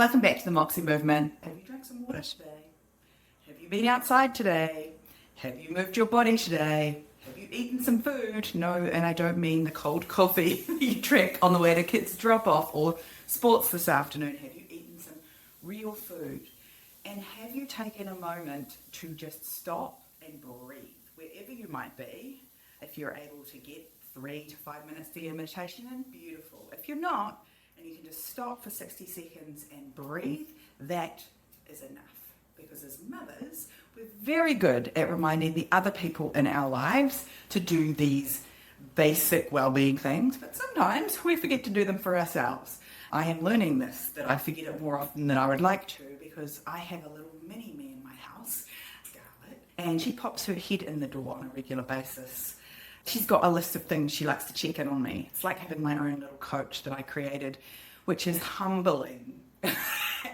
Welcome back to the Moxie Movement. Have you drank some water today? Have you been outside today? Have you moved your body today? Have you eaten some food? No, and I don't mean the cold coffee you drank on the way to kids' drop-off or sports this afternoon. Have you eaten some real food? And have you taken a moment to just stop and breathe, wherever you might be? If you're able to get 3 to 5 minutes to your meditation in, beautiful. If you're not, and you can just stop for 60 seconds and breathe, that is enough. Because as mothers, we're very good at reminding the other people in our lives to do these basic well-being things, but sometimes we forget to do them for ourselves. I am learning this, that I forget it more often than I would like to, because I have a little mini-me in my house, Scarlett, and she pops her head in the door on a regular basis. She's got a list of things she likes to check in on me. It's like having my own little coach that I created, which is humbling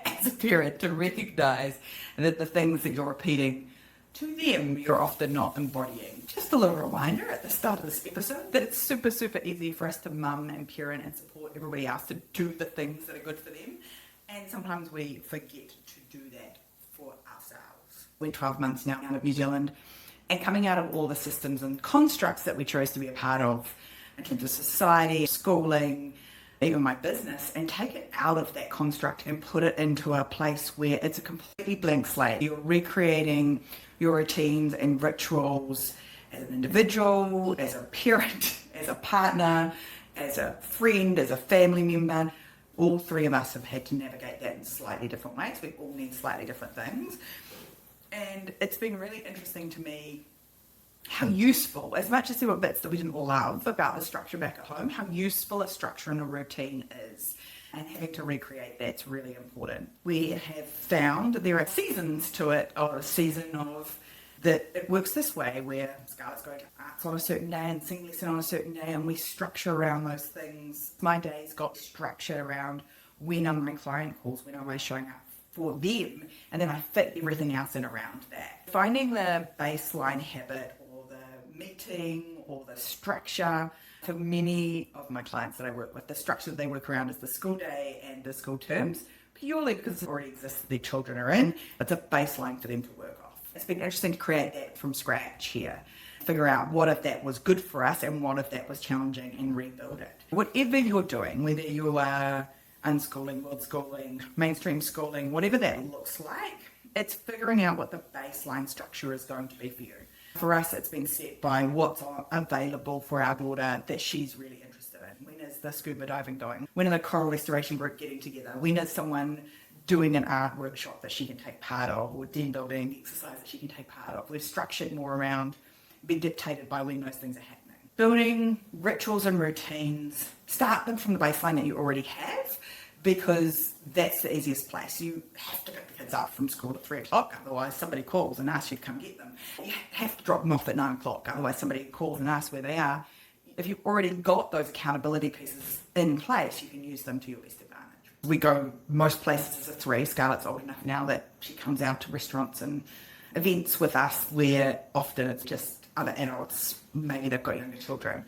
as a parent to recognise that the things that you're repeating to them, you're often not embodying. Just a little reminder at the start of this episode that it's super, super easy for us to mum and parent and support everybody else to do the things that are good for them. And sometimes we forget to do that for ourselves. We're 12 months now out of New Zealand, and coming out of all the systems and constructs that we chose to be a part of in terms of society, schooling, even my business, and take it out of that construct and put it into a place where it's a completely blank slate. You're recreating your routines and rituals as an individual, as a parent, as a partner, as a friend, as a family member. All three of us have had to navigate that in slightly different ways. We all need slightly different things. And it's been really interesting to me how useful, as much as there were bits that we didn't love about the structure back at home, how useful a structure and a routine is. And having to recreate that's really important. We have found that there are seasons to it, or a season of that it works this way, where Scarlett's going to arts on a certain day and sing lesson on a certain day, and we structure around those things. My days got structured around when I'm on client calls, when I'm always showing up for them, and then I fit everything else in around that. Finding the baseline habit or the meeting or the structure, for many of my clients that I work with, the structure that they work around is the school day and the school terms, purely because it already exists that their children are in. It's a baseline for them to work off. It's been interesting to create that from scratch here. Figure out what if that was good for us and what if that was challenging, and rebuild it. Whatever you're doing, whether you are unschooling, world schooling, mainstream schooling, whatever that looks like, it's figuring out what the baseline structure is going to be for you. For us, it's been set by what's available for our daughter that she's really interested in. When is the scuba diving going? When are the coral restoration group getting together? When is someone doing an art workshop that she can take part of, or den building exercise that she can take part of? We've structured more around being dictated by when those things are happening. Building rituals and routines, start them from the baseline that you already have, because that's the easiest place. You have to pick the kids up from school at 3 o'clock, otherwise somebody calls and asks you to come get them. You have to drop them off at 9 o'clock, otherwise somebody calls and asks where they are. If you've already got those accountability pieces in place, you can use them to your best advantage. We go most places as a 3. Scarlett's old enough now that she comes out to restaurants and events with us where often it's just other adults, maybe they've got younger children.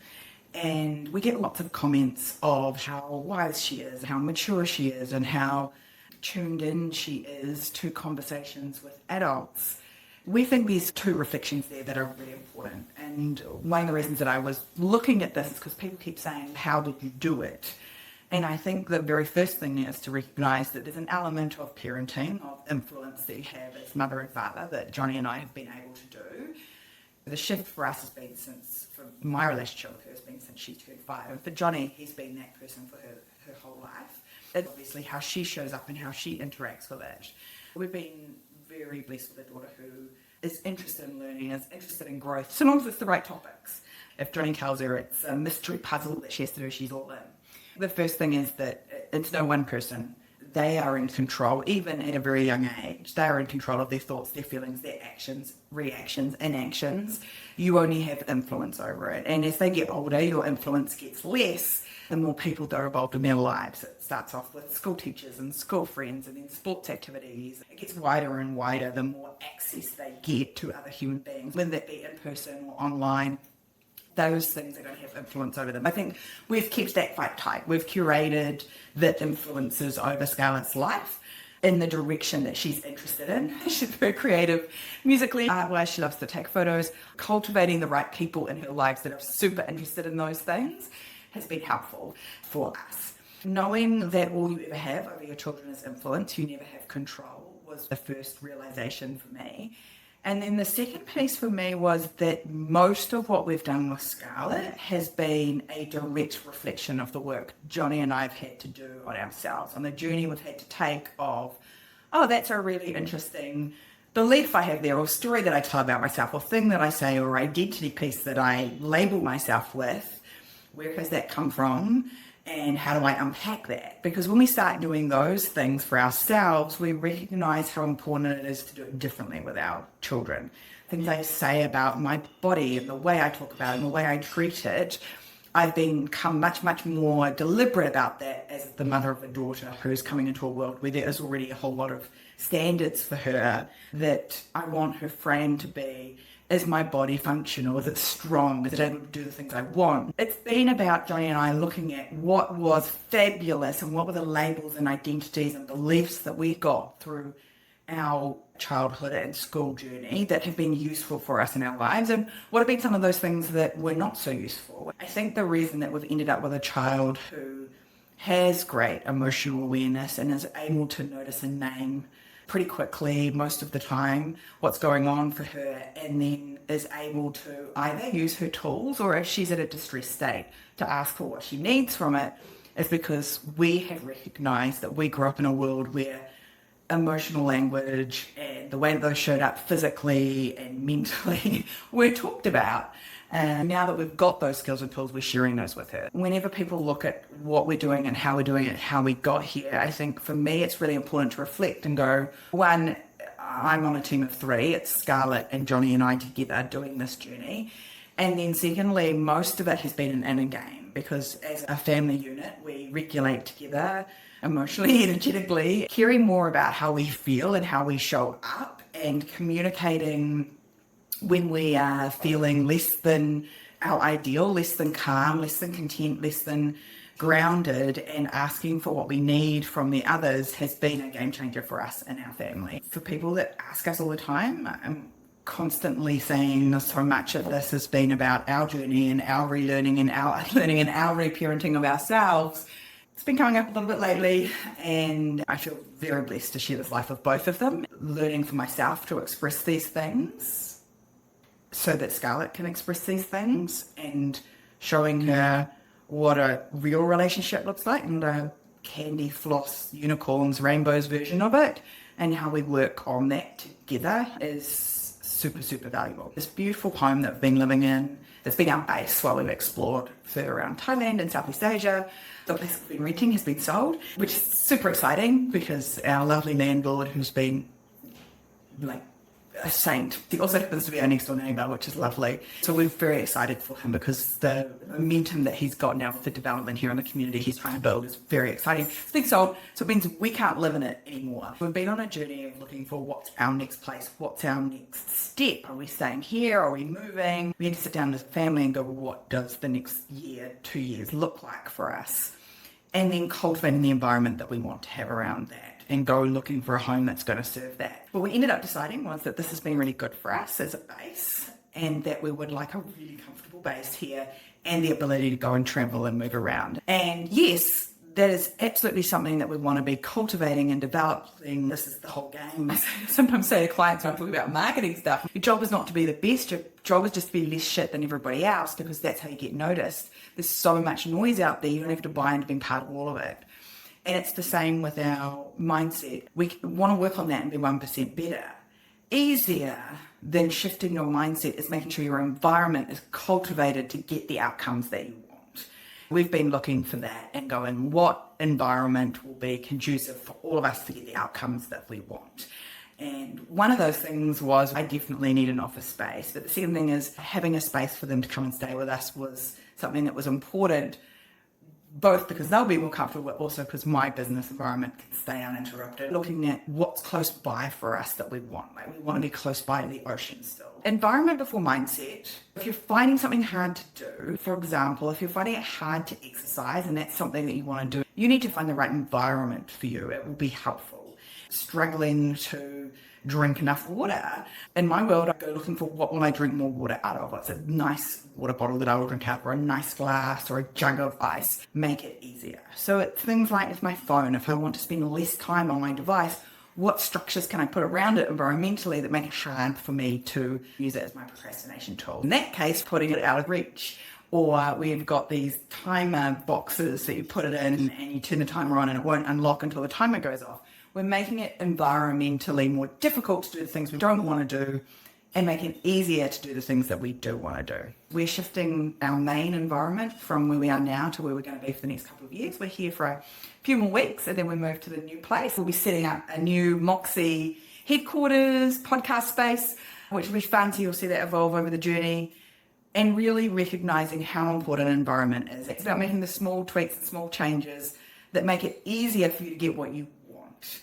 And we get lots of comments of how wise she is, how mature she is, and how tuned in she is to conversations with adults. We think there's 2 reflections there that are really important. And one of the reasons that I was looking at this is because people keep saying, how did you do it? And I think the very first thing is to recognise that there's an element of parenting, of influence that you have as mother and father, that Johnny and I have been able to do. The shift for us has been from my relationship with her has been since she turned 5. And for Johnny, he's been that person for her whole life. It's obviously how she shows up and how she interacts with it. We've been very blessed with a daughter who is interested in learning, is interested in growth, so long as it's the right topics. If Johnny tells her it's a mystery puzzle that she has to do, she's all in. The first thing is that it's no one person. They are in control, even at a very young age. They are in control of their thoughts, their feelings, their actions, reactions, inactions. You only have influence over it. And as they get older, your influence gets less, the more people that are involved in their lives. It starts off with school teachers and school friends and then sports activities. It gets wider and wider the more access they get to other human beings, whether that be in person or online. those things are going to have influence over them. I think we've kept that quite tight. We've curated the influences over Scarlett's life in the direction that she's interested in. She's very creative musically, art-wise. She loves to take photos. Cultivating the right people in her lives that are super interested in those things has been helpful for us. Knowing that all you ever have over your children is influence, you never have control, was the first realization for me. And then the second piece for me was that most of what we've done with Scarlett has been a direct reflection of the work Johnny and I have had to do on ourselves, on the journey we've had to take of, oh, that's a really interesting belief I have there, or story that I tell about myself, or thing that I say, or identity piece that I label myself with. Where has that come from? And how do I unpack that? Because when we start doing those things for ourselves, we recognize how important it is to do it differently with our children. Things I say about my body and the way I talk about it and the way I treat it, I've become much, much more deliberate about that as the mother of a daughter who's coming into a world where there is already a whole lot of standards for her that I want her frame to be. Is my body functional? Is it strong? Is it able to do the things I want? It's been about Johnny and I looking at what was fabulous and what were the labels and identities and beliefs that we got through our childhood and school journey that have been useful for us in our lives, and what have been some of those things that were not so useful. I think the reason that we've ended up with a child who has great emotional awareness and is able to notice and name pretty quickly most of the time what's going on for her, and then is able to either use her tools, or if she's at a distressed state, to ask for what she needs from it, is because we have recognized that we grew up in a world where emotional language and the way that those showed up physically and mentally were talked about. And now that we've got those skills and tools, we're sharing those with her. Whenever people look at what we're doing and how we're doing it, how we got here, I think for me it's really important to reflect and go, one, I'm on a team of 3. It's Scarlett and Johnny and I together doing this journey. And then secondly, most of it has been an inner game, because as a family unit, we regulate together emotionally, energetically, caring more about how we feel and how we show up, and communicating when we are feeling less than our ideal, less than calm, less than content, less than grounded, and asking for what we need from the others has been a game changer for us and our family. For people that ask us all the time, I'm constantly saying so much of this has been about our journey and our relearning and our learning and our reparenting of ourselves. It's been coming up a little bit lately, and I feel very blessed to share this life with both of them, learning for myself to express these things so that Scarlett can express these things, and showing her what a real relationship looks like, and a candy floss unicorns rainbows version of it, and how we work on that together is super, super valuable. This beautiful home that we've been living in, that's been our base while we've explored further around Thailand and Southeast Asia. The place we've been renting has been sold, which is super exciting because our lovely landlord, who's been like a saint, he also happens to be our next door neighbour, which is lovely. So we're very excited for him, because the momentum that he's got now with the development here in the community he's trying to build is very exciting. It's been sold, so it means we can't live in it anymore. We've been on a journey of looking for what's our next place, what's our next step. Are we staying here? Are we moving? We need to sit down as a family and go, well, what does the next year, 2 years look like for us? And then cultivating the environment that we want to have around that, and go looking for a home that's going to serve that. What we ended up deciding was that this has been really good for us as a base, and that we would like a really comfortable base here and the ability to go and travel and move around. And yes, that is absolutely something that we want to be cultivating and developing. This is the whole game. I sometimes say to clients when I'm talking about marketing stuff, your job is not to be the best, your job is just to be less shit than everybody else, because that's how you get noticed. There's so much noise out there, you don't have to buy into being part of all of it. And it's the same with our mindset. We want to work on that and be 1% better. Easier than shifting your mindset is making sure your environment is cultivated to get the outcomes that you want. We've been looking for that and going, what environment will be conducive for all of us to get the outcomes that we want? And one of those things was, I definitely need an office space. But the second thing is, having a space for them to come and stay with us was something that was important. both because they'll be more comfortable, but also because my business environment can stay uninterrupted. Looking at what's close by for us that we want. Like we want to be close by the ocean still. Environment before mindset. If you're finding something hard to do, for example, if you're finding it hard to exercise and that's something that you want to do, you need to find the right environment for you. It will be helpful. Struggling to drink enough water. In my world, I go looking for what will I drink more water out of. What's a nice water bottle that I will drink out, or a nice glass, or a jug of ice. Make it easier. So it's things like with my phone, if I want to spend less time on my device, what structures can I put around it environmentally that make it hard for me to use it as my procrastination tool? In that case, putting it out of reach. Or we've got these timer boxes that you put it in and you turn the timer on and it won't unlock until the timer goes off. We're making it environmentally more difficult to do the things we don't want to do and making it easier to do the things that we do want to do. We're shifting our main environment from where we are now to where we're going to be for the next couple of years. We're here for a few more weeks and then we move to the new place. We'll be setting up a new Moxie headquarters, podcast space, which will be fun. So you'll see that evolve over the journey. And really recognizing how important an environment is. It's about making the small tweaks and small changes that make it easier for you to get what you want.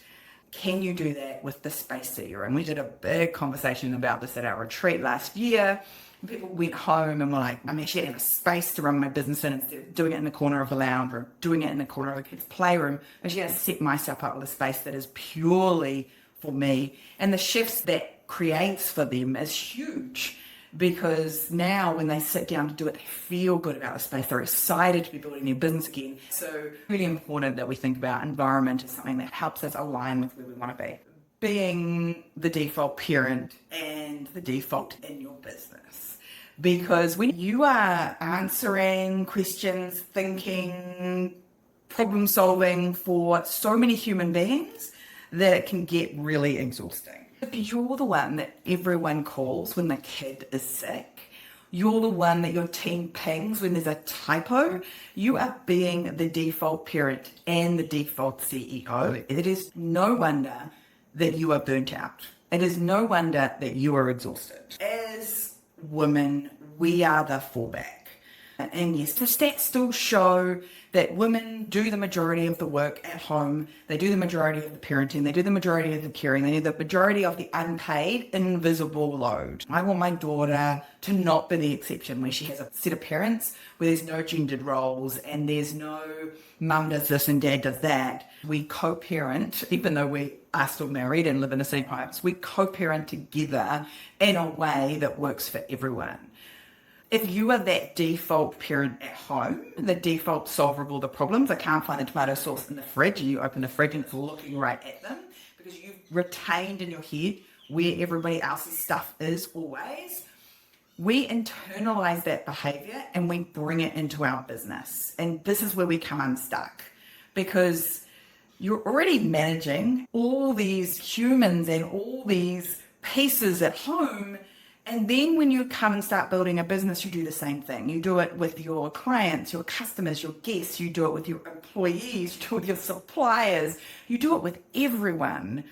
Can you do that with the space that you're in? We did a big conversation about this at our retreat last year. People went home and were like, I'm actually having a space to run my business in instead of doing it in the corner of the lounge or doing it in the corner of the kids' playroom. I'm actually going to set myself up with a space that is purely for me. And the shifts that creates for them is huge. Because now when they sit down to do it, they feel good about the space. They're excited to be building their business again. So really important that we think about environment as something that helps us align with where we want to be. Being the default parent and the default in your business. Because when you are answering questions, thinking, problem solving for so many human beings, that it can get really exhausting. If you're the one that everyone calls when the kid is sick, you're the one that your team pings when there's a typo, you are being the default parent and the default CEO. It is no wonder that you are burnt out. It is no wonder that you are exhausted. As women, we are the fallback. And yes, the stats still show that women do the majority of the work at home. They do the majority of the parenting. They do the majority of the caring. They do the majority of the unpaid, invisible load. I want my daughter to not be the exception where she has a set of parents where there's no gendered roles and there's no mum does this and dad does that. We co-parent, even though we are still married and live in the same house, we co-parent together in a way that works for everyone. If you are that default parent at home, the default solver of all the problems, I can't find the tomato sauce in the fridge, and you open the fridge and it's looking right at them because you've retained in your head where everybody else's stuff is always, we internalize that behavior and we bring it into our business. And this is where we come unstuck because you're already managing all these humans and all these pieces at home. And then when you come and start building a business, you do the same thing. You do it with your clients, your customers, your guests. You do it with your employees, you do it with your suppliers. You do it with everyone.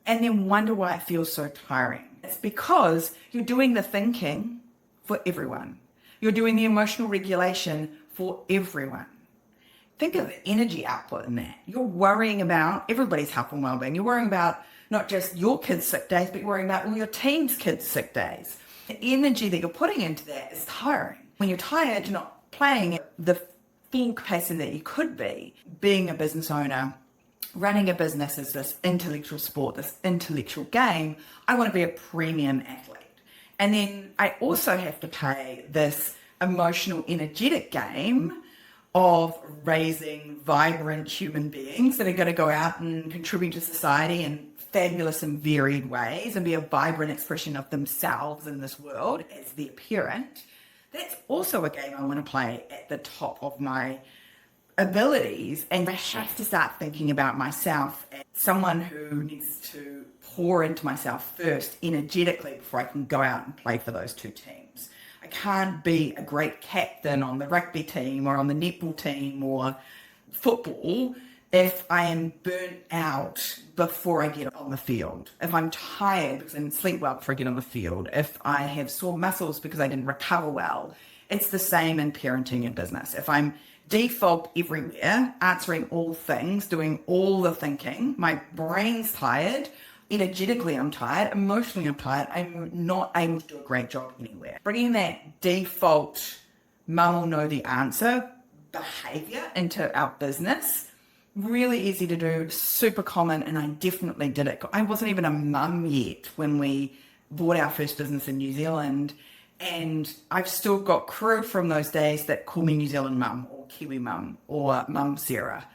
And then wonder why it feels so tiring. It's because you're doing the thinking for everyone. You're doing the emotional regulation for everyone. Think of the energy output in that. You're worrying about everybody's health and well-being. You're worrying about not just your kids' sick days, but you're worrying about all your team's kids' sick days. The energy that you're putting into that is tiring. When you're tired, you're not playing at the full capacity that you could be. Being a business owner, running a business is this intellectual sport, this intellectual game. I want to be a premium athlete. And then I also have to play this emotional, energetic game of raising vibrant human beings that are going to go out and contribute to society in fabulous and varied ways and be a vibrant expression of themselves in this world as their parent. That's also a game I want to play at the top of my abilities, and I have to start thinking about myself as someone who needs to pour into myself first energetically before I can go out and play for those two teams. I can't be a great captain on the rugby team or on the netball team or football if I am burnt out before I get on the field, if I'm tired because I didn't sleep well before I get on the field, if I have sore muscles because I didn't recover well. It's the same in parenting and business. If I'm default everywhere, answering all things, doing all the thinking. My brain's tired. Energetically, I'm tired. Emotionally, I'm tired. I'm not able to do a great job anywhere. Bringing that default, mum will know the answer behavior into our business. Really easy to do, super common, and I definitely did it. I wasn't even a mum yet when we bought our first business in New Zealand, and I've still got crew from those days that call me New Zealand mum or Kiwi mum or Mum Sarah.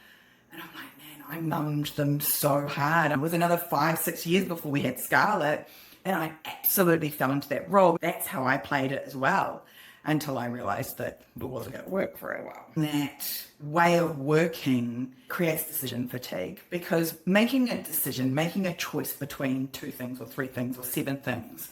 And I'm like, man, I mummed them so hard. It was another 5-6 years before we had Scarlett, and I absolutely fell into that role. That's how I played it as well, until I realised that it wasn't going to work very well. That way of working creates decision fatigue, because making a decision, making a choice between 2 things or 3 things or 7 things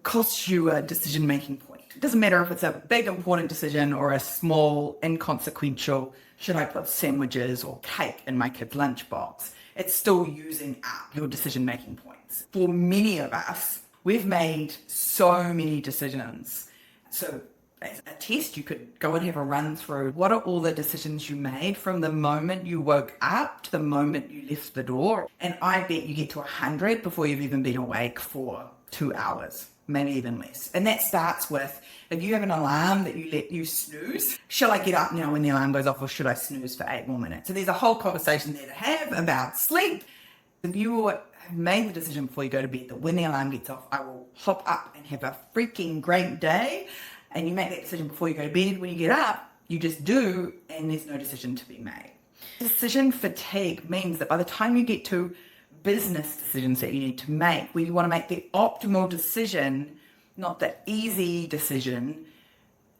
costs you a decision-making point. It doesn't matter if it's a big, important decision or a small, inconsequential, should I put sandwiches or cake in my kid's lunchbox? It's still using up your decision-making points. For many of us, we've made so many decisions. So as a test, you could go and have a run through what are all the decisions you made from the moment you woke up to the moment you left the door. And I bet you get to 100 before you've even been awake for 2 hours, maybe even less. And that starts with, if you have an alarm that you let you snooze, shall I get up now when the alarm goes off, or should I snooze for 8 more minutes? So there's a whole conversation there to have about sleep. If you have made the decision before you go to bed that when the alarm gets off, I will hop up and have a freaking great day, and you make that decision before you go to bed, when you get up, you just do, and there's no decision to be made. Decision fatigue means that by the time you get to business decisions that you need to make, where you want to make the optimal decision, not the easy decision,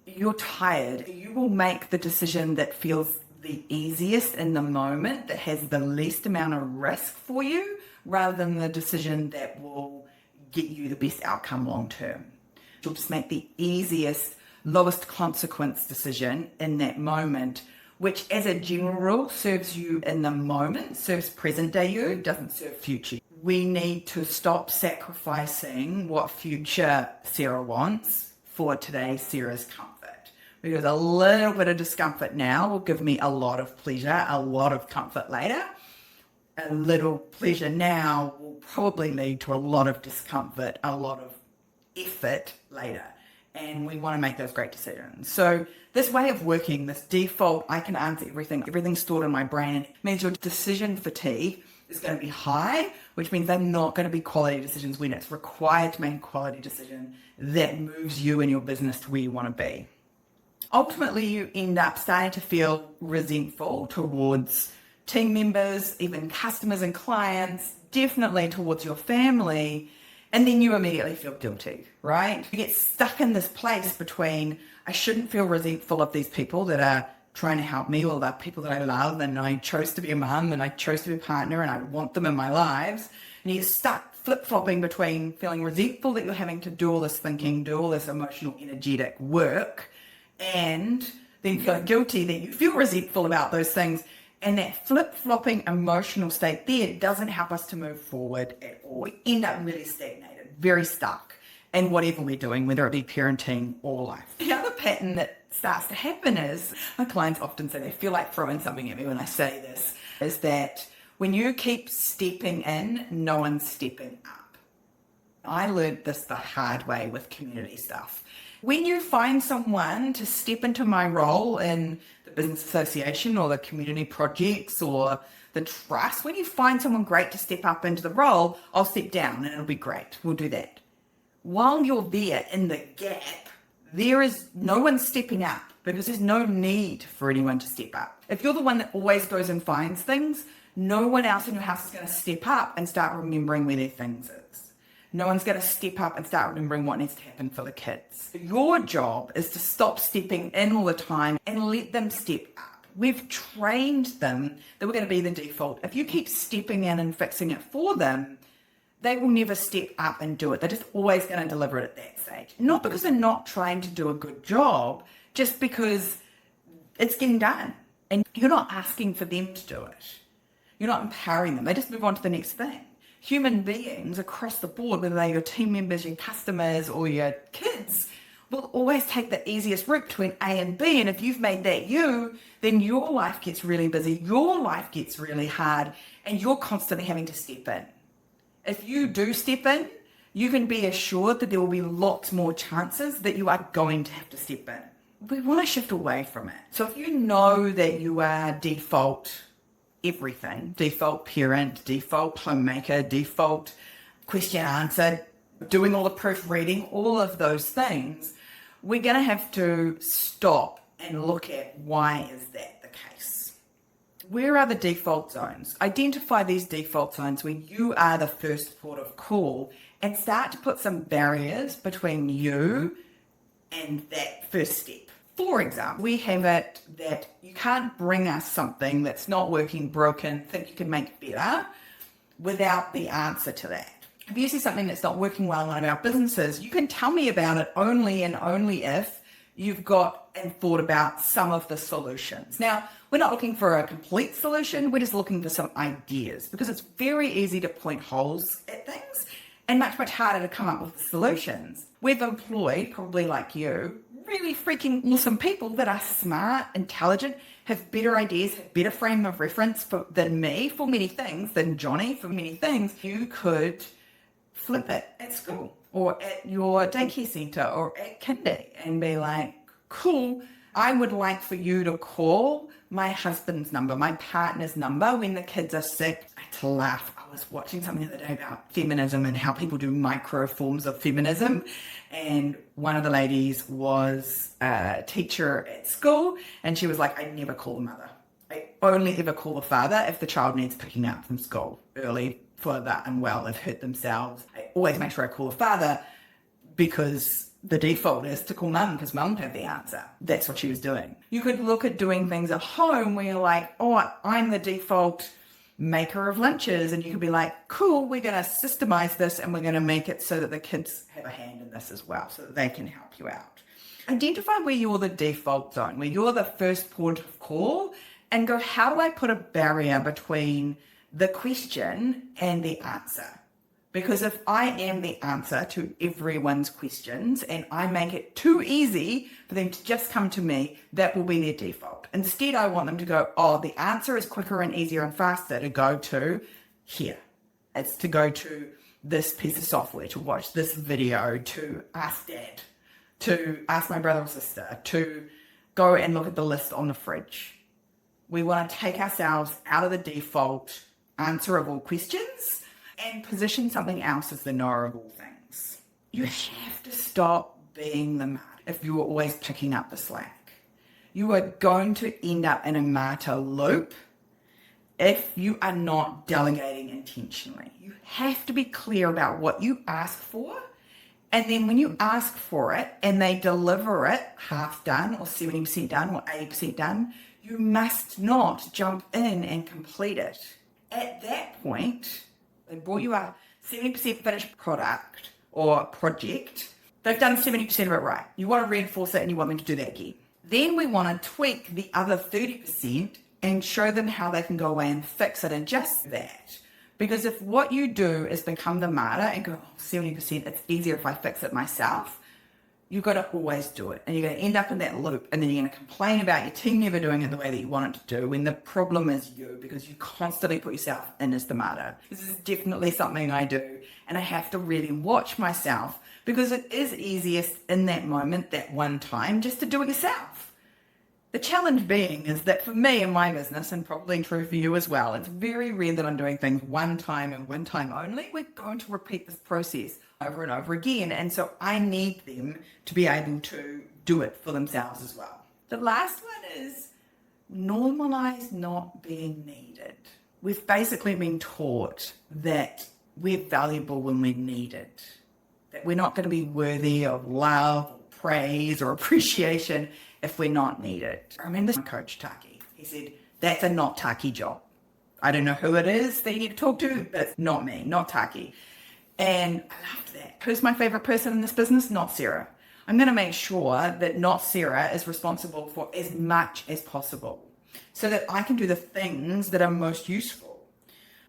you're tired. You will make the decision that feels the easiest in the moment, that has the least amount of risk for you, rather than the decision that will get you the best outcome long term. You'll just make the easiest, lowest consequence decision in that moment, which as a general rule serves you in the moment, serves present day you, doesn't serve future. We need to stop sacrificing what future Sarah wants for today's Sarah's comfort. Because a little bit of discomfort now will give me a lot of pleasure, a lot of comfort later. A little pleasure now will probably lead to a lot of discomfort, a lot of effort later. And we want to make those great decisions. So this way of working, this default, I can answer everything, everything's stored in my brain, means your decision fatigue is going to be high, which means they're not going to be quality decisions when it's required to make a quality decision that moves you and your business to where you want to be. Ultimately, you end up starting to feel resentful towards team members, even customers and clients, definitely towards your family. And then you immediately feel guilty, right? You get stuck in this place between, I shouldn't feel resentful of these people that are trying to help me, or the people that I love, and I chose to be a mum, and I chose to be a partner, and I want them in my lives. And you get stuck flip-flopping between feeling resentful that you're having to do all this thinking, do all this emotional, energetic work, and then feeling guilty that you feel resentful about those things. And that flip-flopping emotional state there doesn't help us to move forward at all. We end up really stagnated, very stuck in whatever we're doing, whether it be parenting or life. The other pattern that starts to happen is, my clients often say they feel like throwing something at me when I say this, is that when you keep stepping in, no one's stepping up. I learned this the hard way with community stuff. When you find someone to step into my role in the business association or the community projects or the trust, when you find someone great to step up into the role, I'll step down and it'll be great. We'll do that. While you're there in the gap, there is no one stepping up, because there's no need for anyone to step up. If you're the one that always goes and finds things, no one else in your house is going to step up and start remembering where their things is. No one's going to step up and start remembering what needs to happen for the kids. Your job is to stop stepping in all the time and let them step up. We've trained them that we're going to be the default. If you keep stepping in and fixing it for them, they will never step up and do it. They're just always going to deliver it at that stage. Not because they're not trying to do a good job, just because it's getting done. And you're not asking for them to do it. You're not empowering them. They just move on to the next thing. Human beings across the board, whether they're your team members, your customers, or your kids, will always take the easiest route between A and B. And if you've made that you, then your life gets really busy, your life gets really hard, and you're constantly having to step in. If you do step in, you can be assured that there will be lots more chances that you are going to have to step in. We want to shift away from it. So if you know that you are default everything, default parent, default homemaker, default question answer, doing all the proofreading, all of those things, we're going to have to stop and look at why is that the case. Where are the default zones? Identify these default zones where you are the first port of call and start to put some barriers between you and that first step. For example, we have it that you can't bring us something that's not working, broken, think you can make it better without the answer to that. If you see something that's not working well in one of our businesses, you can tell me about it only and only if you've got and thought about some of the solutions. Now, we're not looking for a complete solution, we're just looking for some ideas because it's very easy to point holes at things and much, much harder to come up with solutions. We've employed, probably like you, really freaking awesome people that are smart, intelligent, have better ideas, have better frame of reference than me for many things, than Johnny for many things. You could flip it at school or at your daycare centre or at kindy and be like, cool, I would like for you to call my husband's number, my partner's number when the kids are sick. I had to laugh. I was watching something the other day about feminism and how people do micro forms of feminism. And one of the ladies was a teacher at school and she was like, I never call the mother. I only ever call the father if the child needs picking up from school early for the unwell, they've hurt themselves. I always make sure I call the father because the default is to call mum because mum had the answer. That's what she was doing. You could look at doing things at home where you're like, oh, I'm the default maker of lunches. And you could be like, cool, we're going to systemize this and we're going to make it so that the kids have a hand in this as well so that they can help you out. Identify where you're the default zone, where you're the first port of call and go, how do I put a barrier between the question and the answer? Because if I am the answer to everyone's questions and I make it too easy for them to just come to me, that will be their default. Instead, I want them to go, oh, the answer is quicker and easier and faster to go to here. It's to go to this piece of software, to watch this video, to ask dad, to ask my brother or sister, to go and look at the list on the fridge. We want to take ourselves out of the default answerable questions and position something else as the knowable things. You have to stop being the martyr if you are always picking up the slack. You are going to end up in a martyr loop if you are not delegating intentionally. You have to be clear about what you ask for, and then when you ask for it and they deliver it half done or 70% done or 80% done, you must not jump in and complete it. At that point, they brought you a 70% finished product or project. They've done 70% of it right. You want to reinforce it and you want them to do that again. Then we want to tweak the other 30% and show them how they can go away and fix it and adjust that. Because if what you do is become the martyr and go, oh, 70%, it's easier if I fix it myself, you've got to always do it. And you're going to end up in that loop, and then you're going to complain about your team never doing it the way that you want it to do when the problem is you, because you constantly put yourself in as the martyr. This is definitely something I do, and I have to really watch myself because it is easiest in that moment, that one time, just to do it yourself. The challenge being is that for me in my business, and probably true for you as well, it's very rare that I'm doing things one time and one time only. We're going to repeat this process over and over again. And so I need them to be able to do it for themselves as well. The last one is normalize not being needed. We've basically been taught that we're valuable when we're needed, that we're not going to be worthy of love, or praise, or appreciation if we're not needed. I remember my coach, Taki. He said, that's a not Taki job. I don't know who it is that you need to talk to, but it's not me, not Taki. And I loved that. Who's my favorite person in this business? Not Sarah. I'm going to make sure that not Sarah is responsible for as much as possible so that I can do the things that are most useful.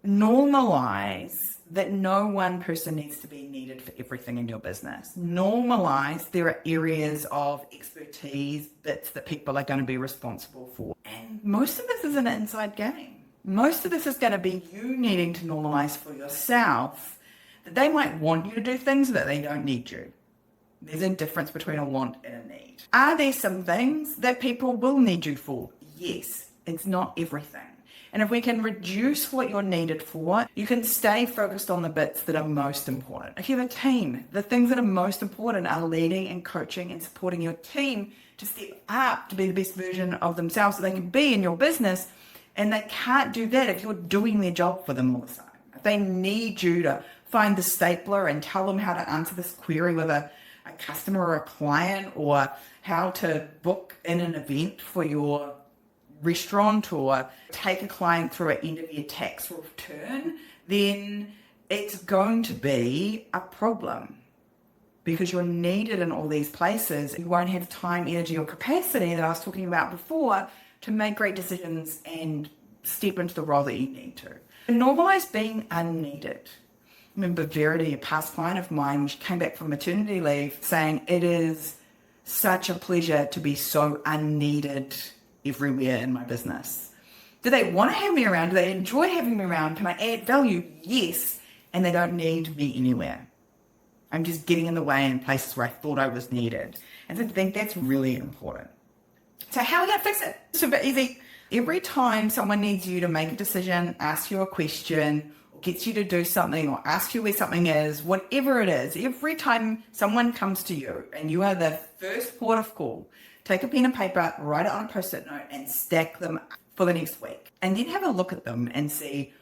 Normalize that no one person needs to be needed for everything in your business. Normalize there are areas of expertise, bits that people are going to be responsible for. And most of this is an inside game. Most of this is going to be you needing to normalize for yourself that they might want you to do things that they don't need you. There's a difference between a want and a need. Are there some things that people will need you for? Yes, it's not everything. And if we can reduce what you're needed for, you can stay focused on the bits that are most important. If you have a team, the things that are most important are leading and coaching and supporting your team to step up to be the best version of themselves that they can be in your business. And they can't do that if you're doing their job for them all the time. If they need you to find the stapler and tell them how to answer this query with a customer or a client, or how to book in an event for your restaurant, or take a client through an end of year tax return, then it's going to be a problem because you're needed in all these places. You won't have time, energy, or capacity that I was talking about before to make great decisions and step into the role that you need to. Normalize being unneeded. I remember Verity, a past client of mine, she came back from maternity leave saying, it is such a pleasure to be so unneeded everywhere in my business. Do they want to have me around? Do they enjoy having me around? Can I add value? Yes. And they don't need me anywhere. I'm just getting in the way in places where I thought I was needed. And I think that's really important. So how are we going to fix it? Super easy. Every time someone needs you to make a decision, ask you a question, or gets you to do something, or ask you where something is, whatever it is, every time someone comes to you and you are the first port of call, take a pen and paper, write it on a post-it note, and stack them for the next week. And then have a look at them and see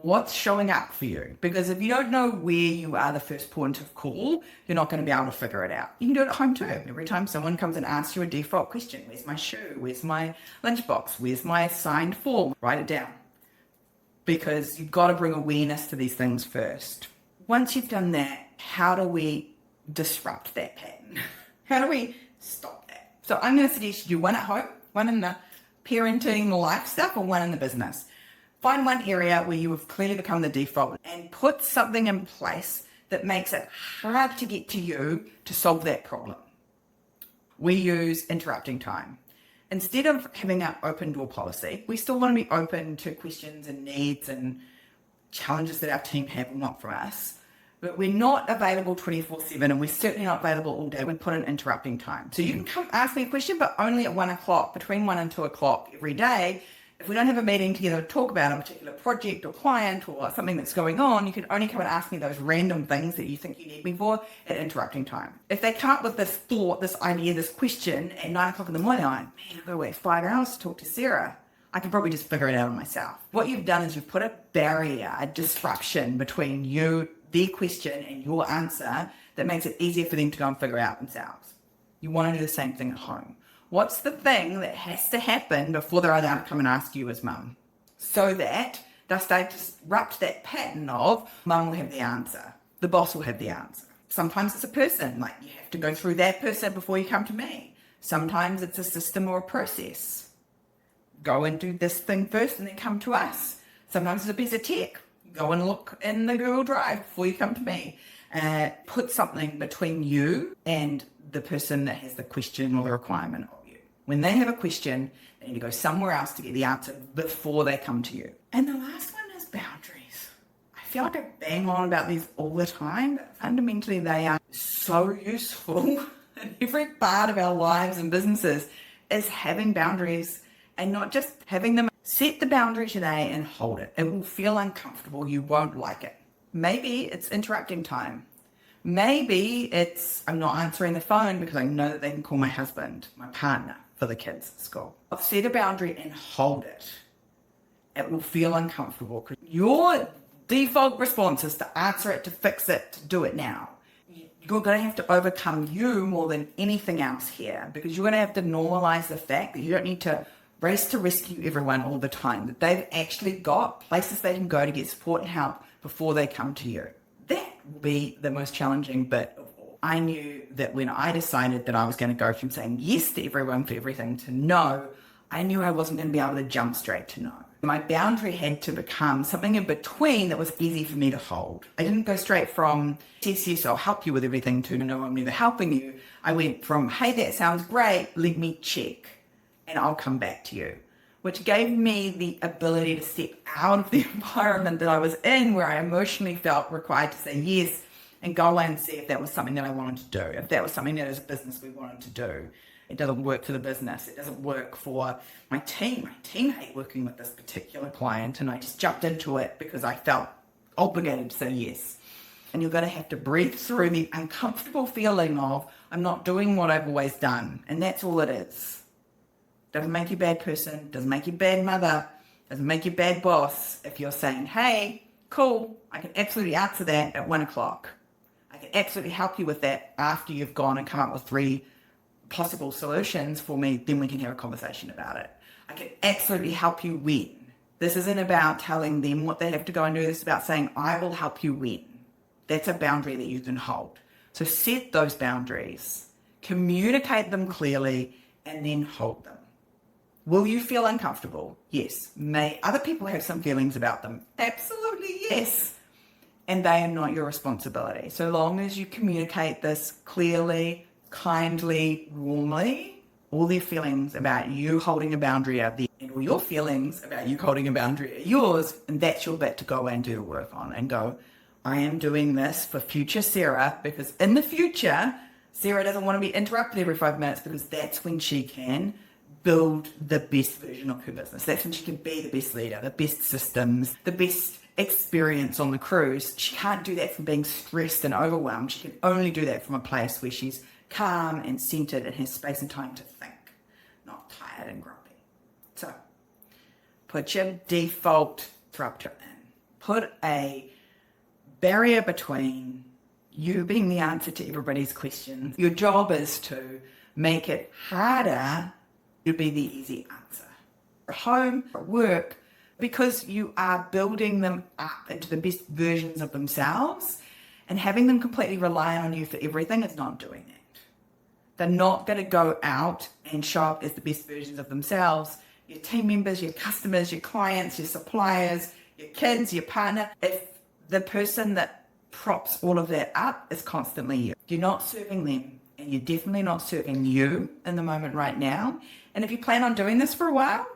what's showing up for you. Because if you don't know where you are the first point of call, you're not going to be able to figure it out. You can do it at home too. Every time someone comes and asks you a default question, where's my shoe? Where's my lunchbox? Where's my signed form? Write it down. Because you've got to bring awareness to these things first. Once you've done that, how do we disrupt that pattern? How do we stop that? So I'm going to suggest you do one at home, one in the parenting life stuff, or one in the business. Find one area where you have clearly become the default and put something in place that makes it hard to get to you to solve that problem. We use interrupting time. Instead of having our open door policy, we still want to be open to questions and needs and challenges that our team have, not from us. But we're not available 24/7, and we're certainly not available all day. We put in interrupting time. So you can come ask me a question, but only at 1 o'clock, between 1 and 2 o'clock every day. If we don't have a meeting together to talk about a particular project or client or something that's going on, you can only come and ask me those random things that you think you need me for at interrupting time. If they come up with this thought, this idea, this question at 9 o'clock in the morning, I'm like, man, I've got to wait 5 hours to talk to Sarah. I can probably just figure it out on myself. What you've done is you've put a barrier, a disruption between you, their question, and your answer that makes it easier for them to go and figure out themselves. You want to do the same thing at home. What's the thing that has to happen before they're allowed to come and ask you as mum? So that they'll start to disrupt that pattern of mum will have the answer, the boss will have the answer. Sometimes it's a person, like you have to go through that person before you come to me. Sometimes it's a system or a process. Go and do this thing first and then come to us. Sometimes it's a piece of tech. Go and look in the Google Drive before you come to me. Put something between you and the person that has the question or the requirement of you. When they have a question, they need to go somewhere else to get the answer before they come to you. And the last one is boundaries. I feel like I bang on about these all the time, but fundamentally they are so useful in every part of our lives and businesses, is having boundaries and not just having them. Set the boundary today and hold it. It will feel uncomfortable. You won't like it. Maybe it's interrupting time. Maybe it's I'm not answering the phone because I know that they can call my husband, my partner, for the kids at school. I'll set a boundary and hold it. It will feel uncomfortable because your default response is to answer it, to fix it, to do it now. You're going to have to overcome you more than anything else here, because you're going to have to normalize the fact that you don't need to race to rescue everyone all the time, that they've actually got places they can go to get support and help before they come to you. That will be the most challenging bit of all. I knew that when I decided that I was going to go from saying yes to everyone for everything to no, I knew I wasn't going to be able to jump straight to no. My boundary had to become something in between that was easy for me to hold. I didn't go straight from, yes, yes, I'll help you with everything, to no, I'm never helping you. I went from, hey, that sounds great, let me check, and I'll come back to you, which gave me the ability to step out of the environment that I was in, where I emotionally felt required to say yes, and go away and see if that was something that I wanted to do, if that was something that as a business we wanted to do. It doesn't work for the business. It doesn't work for my team. My team hate working with this particular client, and I just jumped into it because I felt obligated to say yes. And you're going to have to breathe through the uncomfortable feeling of, I'm not doing what I've always done. And that's all it is. Doesn't make you a bad person. Doesn't make you a bad mother. Doesn't make you a bad boss. If you're saying, hey, cool, I can absolutely answer that at 1 o'clock. I can absolutely help you with that after you've gone and come up with 3 possible solutions for me, then we can have a conversation about it. I can absolutely help you win. This isn't about telling them what they have to go and do. This is about saying, I will help you win. That's a boundary that you can hold. So set those boundaries, communicate them clearly, and then hold them. Will you feel uncomfortable? Yes. May other people have some feelings about them? Absolutely yes. And they are not your responsibility. So long as you communicate this clearly, kindly, warmly, all their feelings about you holding a boundary are there, and all your feelings about you holding a boundary are yours, and that's your bit to go away and do the work on and go, I am doing this for future Sarah, because in the future, Sarah doesn't want to be interrupted every 5 minutes, because that's when she can build the best version of her business. That's when she can be the best leader, the best systems, the best experience on the cruise. She can't do that from being stressed and overwhelmed. She can only do that from a place where she's calm and centered and has space and time to think, not tired and grumpy. So put your default disruptor in. Put a barrier between you being the answer to everybody's questions. Your job is to make it harder to be the easy answer. At home, at work, because you are building them up into the best versions of themselves, and having them completely rely on you for everything is not doing that. They're not going to go out and show up as the best versions of themselves. Your team members, your customers, your clients, your suppliers, your kids, your partner, if the person that props all of that up is constantly you. You're not serving them, and you're definitely not serving you in the moment right now. And if you plan on doing this for a while,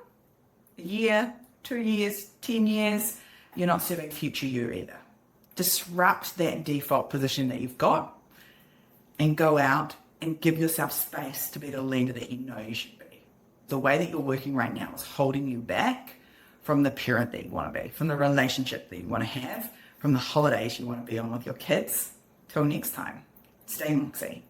a year, 2 years, 10 years, you're not serving future you either. Disrupt that default position that you've got and go out and give yourself space to be the leader that you know you should be. The way that you're working right now is holding you back from the parent that you want to be, from the relationship that you want to have, from the holidays you want to be on with your kids. Till next time, stay moxie.